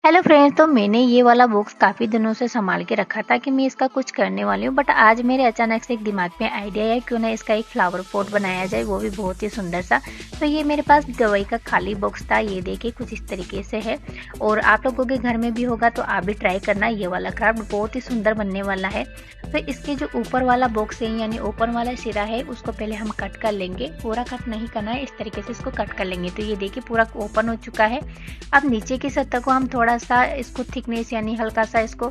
Hello friends, तो मैंने ये वाला बॉक्स काफ़ी दिनों से संभाल के रखा था कि मैं इसका कुछ करने वाली हूँ। बट आज मेरे अचानक से एक दिमाग में आइडिया है, क्यों ना इसका एक फ्लावर पॉट बनाया जाए, वो भी बहुत ही सुंदर सा। तो ये मेरे पास दवाई का खाली बॉक्स था, ये देखिए कुछ इस तरीके से है। और आप लोगों के घर में भी होगा तो आप भी ट्राई करना, ये वाला क्राफ्ट बहुत ही सुंदर बनने वाला है। तो इसके जो ऊपर वाला बॉक्स है यानी ओपन वाला सिरा है, उसको पहले हम कट कर लेंगे। पूरा कट नहीं करना है, इस तरीके से इसको कट कर लेंगे। तो ये देखिए पूरा ओपन हो चुका है। अब नीचे की सतह को हम थोड़ा सा इसको थिकनेस यानी हल्का सा इसको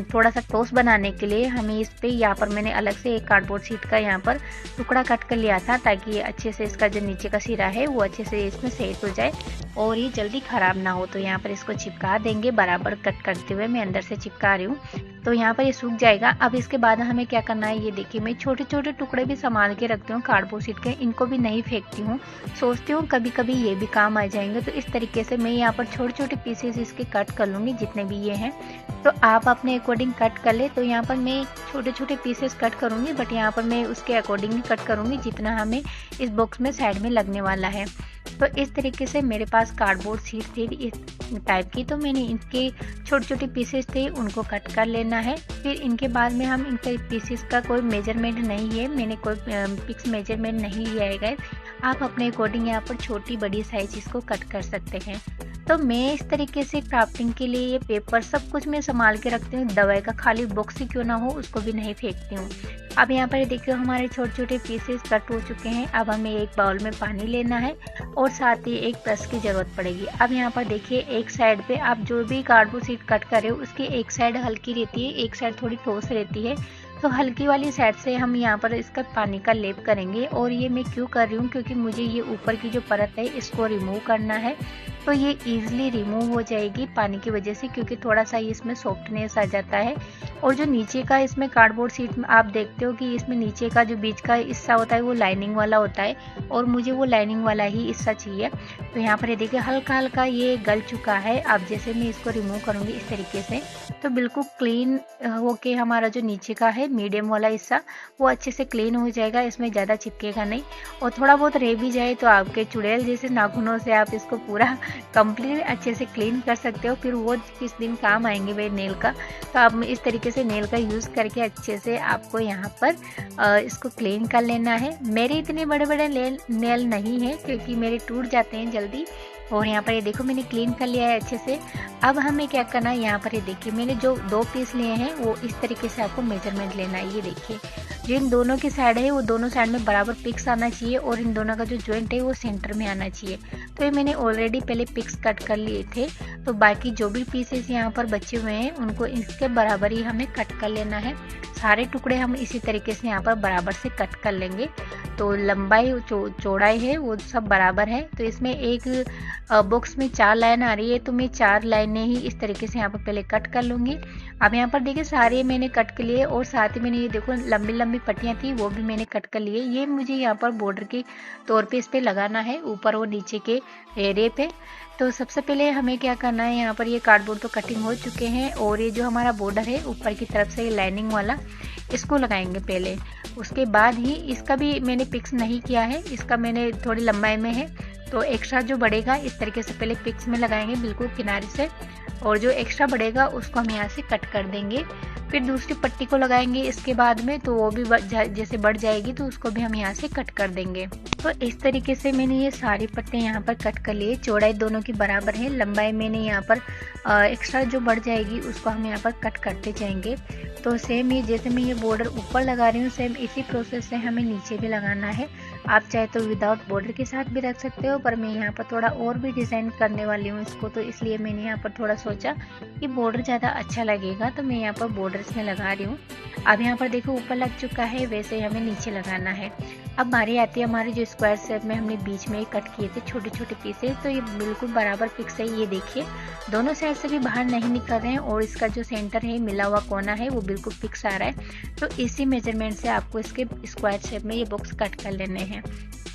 थोड़ा सा टोस्ट बनाने के लिए हमें इस पे यहाँ पर मैंने अलग से एक कार्डबोर्ड शीट का यहाँ पर टुकड़ा कट कर लिया था, ताकि ये अच्छे से इसका जो नीचे का सिरा है वो अच्छे से इसमें सेट हो जाए और ये जल्दी खराब ना हो। तो यहाँ पर इसको चिपका देंगे, बराबर कट करते हुए मैं अंदर से चिपका रही हूँ। तो यहाँ पर ये सूख जाएगा। अब इसके बाद हमें क्या करना है, ये देखिए मैं छोटे छोटे टुकड़े भी संभाल के रखती हूँ कार्डबोर्ड शीट के, इनको भी नहीं फेंकती हूँ। सोचती हूँ कभी कभी ये भी काम आ जाएंगे। तो इस तरीके से मैं यहाँ पर छोटे छोटे पीसेस इसके कट कर लूँगी, जितने भी ये हैं। तो आप अपने अकॉर्डिंग कट कर ले। तो यहाँ पर मैं छोटे छोटे पीसेस कट करूँगी, बट यहाँ पर मैं उसके अकॉर्डिंग ही कट करूँगी जितना हमें इस बॉक्स में साइड में लगने वाला है। तो इस तरीके से मेरे पास कार्डबोर्ड शीट थी इस टाइप की, तो मैंने इनके छोटे छोटे पीसेस थे उनको कट कर लेना है। फिर इनके बाद में हम इनके पीसेस का कोई मेजरमेंट नहीं है, मैंने कोई फिक्स मेजरमेंट नहीं लिया है गाइस। आप अपने अकॉर्डिंग यहाँ पर छोटी बड़ी साइज इसको कट कर सकते हैं। तो मैं इस तरीके से क्राफ्टिंग के लिए ये पेपर सब कुछ मैं संभाल के रखती हूँ। दवाई का खाली बॉक्स ही क्यों ना हो, उसको भी नहीं फेंकती हूँ। अब यहाँ पर देखिए हमारे छोटे छोटे पीसेस कट हो चुके हैं। अब हमें एक बाउल में पानी लेना है और साथ ही एक ब्रश की जरूरत पड़ेगी। अब यहाँ पर देखिए एक साइड पे आप जो भी कार्डबोर्ड शीट कट कर रहे हो उसकी एक साइड हल्की रहती है, एक साइड थोड़ी ठोस रहती है। तो हल्की वाली साइड से हम यहाँ पर इसका पानी का लेप करेंगे। और ये मैं क्यों कर रही हूँ, क्योंकि मुझे ये ऊपर की जो परत है इसको रिमूव करना है। तो ये इजीली रिमूव हो जाएगी पानी की वजह से, क्योंकि थोड़ा सा इसमें सॉफ्टनेस आ जाता है। और जो नीचे का इसमें कार्डबोर्ड शीट में आप देखते हो कि इसमें नीचे का जो बीच का हिस्सा होता है वो लाइनिंग वाला होता है, और मुझे वो लाइनिंग वाला ही हिस्सा चाहिए। तो यहाँ पर ये देखिए हल्का हल्का ये गल चुका है। अब जैसे मैं इसको रिमूव करूँगी इस तरीके से, तो बिल्कुल क्लीन होके हमारा जो नीचे का है मीडियम वाला हिस्सा वो अच्छे से क्लीन हो जाएगा, इसमें ज़्यादा चिपकेगा नहीं। और थोड़ा बहुत रह भी जाए तो आपके चुड़ैल जैसे नाखूनों से आप इसको पूरा कंप्लीट अच्छे से क्लीन कर सकते हो। फिर वो किस दिन काम आएंगे वे नेल का। तो आप इस तरीके से नेल का यूज़ करके अच्छे से आपको यहाँ पर इसको क्लीन कर लेना है। मेरे इतने बड़े बड़े नेल नहीं है, क्योंकि मेरे टूट जाते हैं जल्दी। और यहाँ पर ये देखो मैंने क्लीन कर लिया है अच्छे से। अब हमें क्या करना है, यहाँ पर ये देखिए मैंने जो 2 पीस लिए हैं वो इस तरीके से आपको मेजरमेंट लेना है। ये देखिए जो इन दोनों की साइड है वो दोनों साइड में बराबर पिक्स आना चाहिए, और इन दोनों का जो जॉइंट है वो सेंटर में आना चाहिए। तो ये मैंने ऑलरेडी पहले पिक्स कट कर लिए थे। तो बाकी जो भी पीसेस यहाँ पर बचे हुए हैं उनको इसके बराबर ही हमें कट कर लेना है। सारे टुकड़े हम इसी तरीके से यहाँ पर बराबर से कट कर लेंगे। तो लंबाई चौड़ाई है वो सब बराबर है। तो इसमें एक बॉक्स में 4 लाइन आ रही है, तो मैं 4 लाइनें ही इस तरीके से यहाँ पर पहले कट कर लूँगी। अब यहाँ पर देखिए सारे मैंने कट कर लिए, और साथ ही मैंने ये देखो लंबी लंबी पट्टियाँ थी वो भी मैंने कट कर लिए। ये मुझे यहाँ पर बॉर्डर के तौर पे इस पे लगाना है, ऊपर और नीचे के एरिया पे। तो सबसे पहले हमें क्या करना है, यहाँ पर ये कार्डबोर्ड तो कटिंग हो चुके हैं, और ये जो हमारा बॉर्डर है ऊपर की तरफ से ये लाइनिंग वाला इसको लगाएंगे पहले। उसके बाद ही इसका भी मैंने फिक्स नहीं किया है, इसका मैंने थोड़ी लंबाई में है तो एक्स्ट्रा जो बढ़ेगा इस तरीके से पहले फिक्स में लगाएंगे बिल्कुल किनारे से, और जो एक्स्ट्रा बढ़ेगा उसको हम यहाँ से कट कर देंगे। फिर दूसरी पट्टी को लगाएंगे इसके बाद में, तो वो भी जैसे बढ़ जाएगी तो उसको भी हम यहाँ से कट कर देंगे। तो इस तरीके से मैंने ये सारी पट्टियाँ यहाँ पर कट कर लिए। चौड़ाई दोनों की बराबर है, लंबाई मैंने यहाँ पर एक्स्ट्रा जो बढ़ जाएगी उसको हम यहाँ पर कट करते जाएंगे। तो सेम ये जैसे मैं ये बॉर्डर ऊपर लगा रही हूँ, सेम इसी प्रोसेस से हमें नीचे भी लगाना है। आप चाहे तो विदाउट बॉर्डर के साथ भी रख सकते हो, पर मैं यहाँ पर थोड़ा और भी डिज़ाइन करने वाली हूँ इसको, तो इसलिए मैंने यहाँ पर थोड़ा सोचा कि बॉर्डर ज़्यादा अच्छा लगेगा, तो मैं यहाँ पर बॉर्डर इसमें लगा रही हूँ। अब यहाँ पर देखो ऊपर लग चुका है, वैसे हमें नीचे लगाना है। अब बारी आती है हमारे जो स्क्वायर शेप में हमने बीच में कट किए थे छोटे छोटे पीसेस, तो ये बिल्कुल बराबर फिक्स है। ये देखिए दोनों साइड से भी बाहर नहीं निकल रहे हैं, और इसका जो सेंटर है मिला हुआ कोना है वो बिल्कुल फिक्स आ रहा है। तो इसी मेजरमेंट से आपको इसके स्क्वायर शेप में ये बॉक्स कट कर लेने हैं।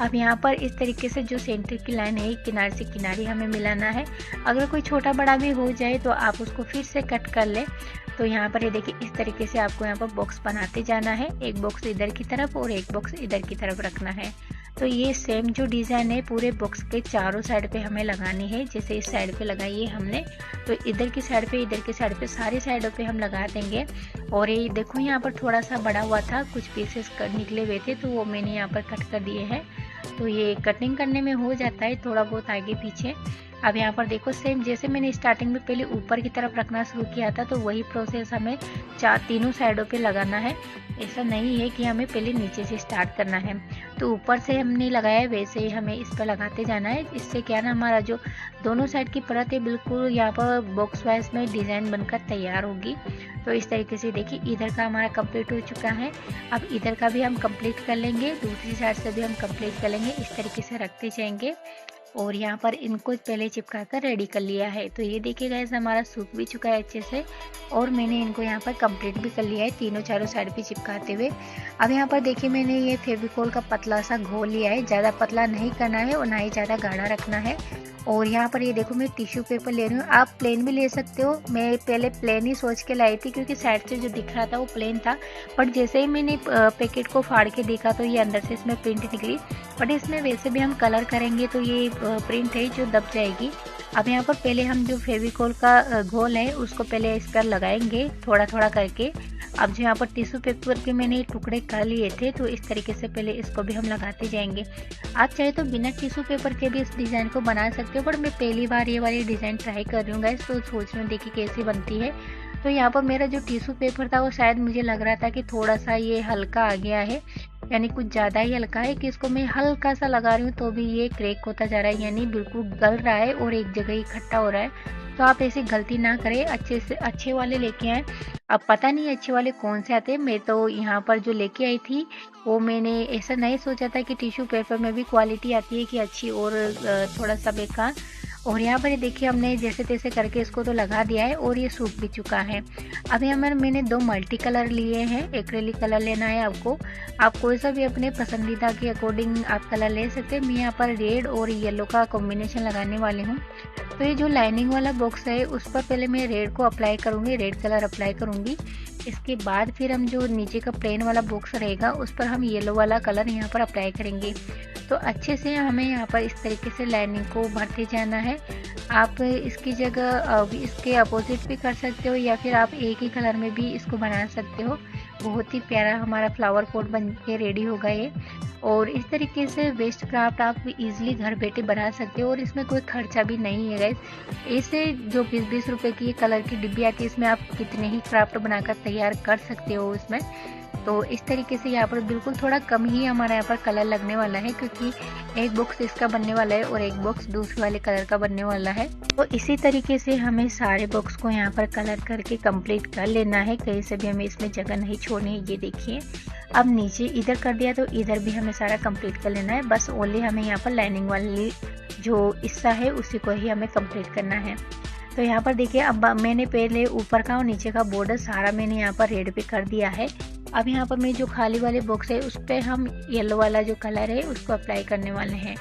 अब यहाँ पर इस तरीके से जो सेंटर की लाइन है किनारे से किनारे हमें मिलाना है। अगर कोई छोटा बड़ा भी हो जाए तो आप उसको फिर से कट कर ले। तो यहाँ पर ये देखिए इस तरीके से आपको यहाँ पर बॉक्स बनाते जाना है, एक बॉक्स इधर की तरफ और एक बॉक्स इधर की तरफ रखना है। तो ये सेम जो डिज़ाइन है पूरे बॉक्स के चारों साइड पे हमें लगानी है। जैसे इस साइड पे लगाई है हमने, तो इधर की साइड पे, इधर की साइड पे, सारी साइडों पे हम लगा देंगे। और ये देखो यहाँ पर थोड़ा सा बड़ा हुआ था, कुछ पीसेस निकले हुए थे, तो वो मैंने यहाँ पर कट कर दिए हैं। तो ये कटिंग करने में हो जाता है थोड़ा बहुत आगे पीछे। अब यहाँ पर देखो सेम जैसे मैंने स्टार्टिंग में पहले ऊपर की तरफ रखना शुरू किया था, तो वही प्रोसेस हमें तीनों साइडों पे लगाना है। ऐसा नहीं है कि हमें पहले नीचे से स्टार्ट करना है। तो ऊपर से हमने लगाया वैसे ही हमें इस पर लगाते जाना है। इससे क्या ना हमारा जो दोनों साइड की परत है बिल्कुल यहाँ पर बॉक्स वाइज में डिज़ाइन बनकर तैयार होगी। तो इस तरीके से देखिए इधर का हमारा कंप्लीट हो चुका है। अब इधर का भी हम कंप्लीट कर लेंगे, दूसरी साइड से भी हम कंप्लीट कर लेंगे। इस तरीके से रखते जाएंगे और यहाँ पर इनको पहले चिपका कर रेडी कर लिया है। तो ये देखिए गाइस हमारा सूख भी चुका है अच्छे से और मैंने इनको यहाँ पर कंप्लीट भी कर लिया है तीनों चारों साइड पे चिपकाते हुए। अब यहाँ पर देखिए मैंने ये फेविकोल का पतला सा घोल लिया है, ज़्यादा पतला नहीं करना है और ना ही ज़्यादा गाढ़ा रखना है। और यहाँ पर ये देखो मैं टिश्यू पेपर ले रही हूँ, आप प्लेन भी ले सकते हो। मैं पहले प्लेन ही सोच के लाई थी क्योंकि साइड से जो दिख रहा था वो प्लेन था, बट जैसे ही मैंने पैकेट को फाड़ के देखा तो ये अंदर से इसमें प्रिंट निकली। बट इसमें वैसे भी हम कलर करेंगे तो ये प्रिंट है जो दब जाएगी। अब यहाँ पर पहले हम जो फेविकोल का घोल है उसको पहले इस पर लगाएंगे थोड़ा थोड़ा करके। अब जो यहाँ पर टिश्यू पेपर के मैंने टुकड़े कर लिए थे तो इस तरीके से पहले इसको भी हम लगाते जाएंगे। आप चाहे तो बिना टिश्यू पेपर के भी इस डिज़ाइन को बना सकते हो, बट मैं पहली बार ये वाली डिज़ाइन ट्राई कर रही हूँ गाइस, तो सोच में देखिए कैसी बनती है। तो यहाँ पर मेरा जो टिश्यू पेपर था वो शायद मुझे लग रहा था कि थोड़ा सा ये हल्का आ गया है, यानी कुछ ज़्यादा ही हल्का है कि इसको मैं हल्का सा लगा रही हूँ तो भी ये क्रैक होता जा रहा है, यानी बिल्कुल गल रहा है और एक जगह इकट्ठा हो रहा है। तो आप ऐसी गलती ना करें, अच्छे से अच्छे वाले लेके आए। अब पता नहीं अच्छे वाले कौन से आते हैं, मैं तो यहाँ पर जो लेके आई थी वो मैंने ऐसा नहीं सोचा था कि टिश्यू पेपर में भी क्वालिटी आती है कि अच्छी और थोड़ा सा बेकार। और यहाँ पर ये देखिए हमने जैसे तैसे करके इसको तो लगा दिया है और ये सूख भी चुका है। अब यहाँ पर मैंने दो मल्टी कलर लिए हैं, एक्रेलिक कलर लेना है आपको। आप कोई सा भी अपने पसंदीदा के अकॉर्डिंग आप कलर ले सकते हैं। मैं यहाँ पर रेड और येलो का कॉम्बिनेशन लगाने वाली हूँ। तो ये जो लाइनिंग वाला बॉक्स है उस पर पहले मैं रेड को अप्लाई करूँगी, रेड कलर अप्लाई करूँगी। इसके बाद फिर हम जो नीचे का प्लेन वाला बॉक्स रहेगा उस पर हम येलो वाला कलर यहाँ पर अप्लाई करेंगे। तो अच्छे से हमें यहाँ पर इस तरीके से लाइनिंग को भरते जाना है। आप इसकी जगह इसके अपोजिट भी कर सकते हो या फिर आप एक ही कलर में भी इसको बना सकते हो। बहुत ही प्यारा हमारा फ्लावर पॉट बन के रेडी होगा ये। और इस तरीके से वेस्ट क्राफ्ट आप इजीली घर बैठे बना सकते हो और इसमें कोई खर्चा भी नहीं है गाइस। इससे जो 20-20 रुपए की कलर की डिब्बी आती है इसमें आप कितने ही क्राफ्ट बनाकर तैयार कर सकते हो इसमें। तो इस तरीके से यहाँ पर बिल्कुल थोड़ा कम ही हमारा यहाँ पर कलर लगने वाला है क्योंकि एक बॉक्स इसका बनने वाला है और एक बॉक्स दूसरे वाले कलर का बनने वाला है। तो इसी तरीके से हमें सारे बॉक्स को यहाँ पर कलर करके कंप्लीट कर लेना है, कहीं से भी हमें इसमें जगह नहीं छोड़नी है। ये देखिए अब नीचे इधर कर दिया तो इधर भी हमें सारा कंप्लीट कर लेना है। बस ओनली हमें यहाँ पर लाइनिंग वाली जो हिस्सा है उसी को ही हमें कंप्लीट करना है। तो यहाँ पर देखिए अब मैंने पहले ऊपर का और नीचे का बॉर्डर सारा मैंने यहाँ पर रेड पे कर दिया है। अब यहाँ पर मैं जो खाली वाले बॉक्स है उस पर हम येलो वाला जो कलर है उसको अप्लाई करने वाले हैं।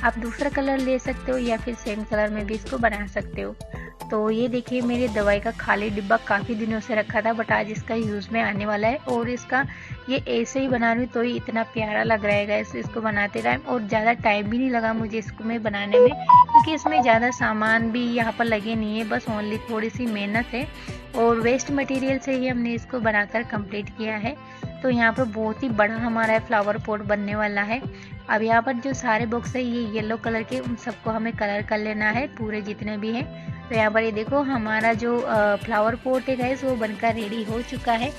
आप दूसरा कलर ले सकते हो या फिर सेम कलर में भी इसको बना सकते हो। तो ये देखिए मेरी दवाई का खाली डिब्बा काफ़ी दिनों से रखा था, बट आज इसका यूज़ में आने वाला है और इसका ये ऐसे ही बना रही हूँ तो ही इतना प्यारा लग रहा है इसको बनाते टाइम। और ज़्यादा टाइम भी नहीं लगा मुझे इसको में बनाने में क्योंकि इसमें ज़्यादा सामान भी यहाँ पर लगे नहीं है, बस ओनली थोड़ी सी मेहनत है और वेस्ट मटेरियल से ही हमने इसको बनाकर कंप्लीट किया है। तो यहाँ पर बहुत ही बड़ा हमारा फ्लावर पॉट बनने वाला है। अब यहाँ पर जो सारे बॉक्स है ये येलो कलर के, उन सबको हमें कलर कर लेना है पूरे जितने भी हैं। तो यहाँ पर ये देखो हमारा जो फ्लावर पॉट है गैस वो बनकर रेडी हो चुका है।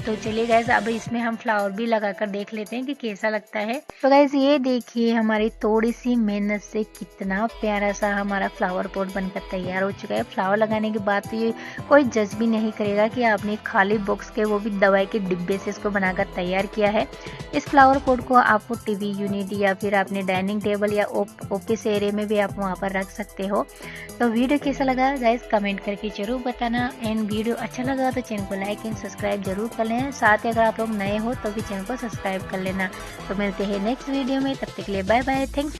तो चलिए गैस अब इसमें हम फ्लावर भी लगाकर देख लेते हैं कि कैसा लगता है। तो गैस ये देखिए हमारी थोड़ी सी मेहनत से कितना प्यारा सा हमारा फ्लावर पॉट बनकर तैयार हो चुका है। फ्लावर लगाने के बाद तो ये कोई जज भी नहीं करेगा कि आपने खाली बॉक्स के वो भी दवाई के डिब्बे से इसको बनाकर तैयार किया है। इस फ्लावर पॉट को आपको टीवी यूनिट या फिर अपने डाइनिंग टेबल या ऑफिस एरिया में भी आप वहाँ पर रख सकते हो। तो वीडियो कैसा लगा गाइस कमेंट करके जरूर बताना। एंड वीडियो अच्छा लगा तो चैनल को लाइक एंड सब्सक्राइब जरूर कर लेना। साथ ही अगर आप लोग नए हो तो भी चैनल को सब्सक्राइब कर लेना। तो मिलते हैं नेक्स्ट वीडियो में, तब तक के लिए बाय बाय, थैंक्स।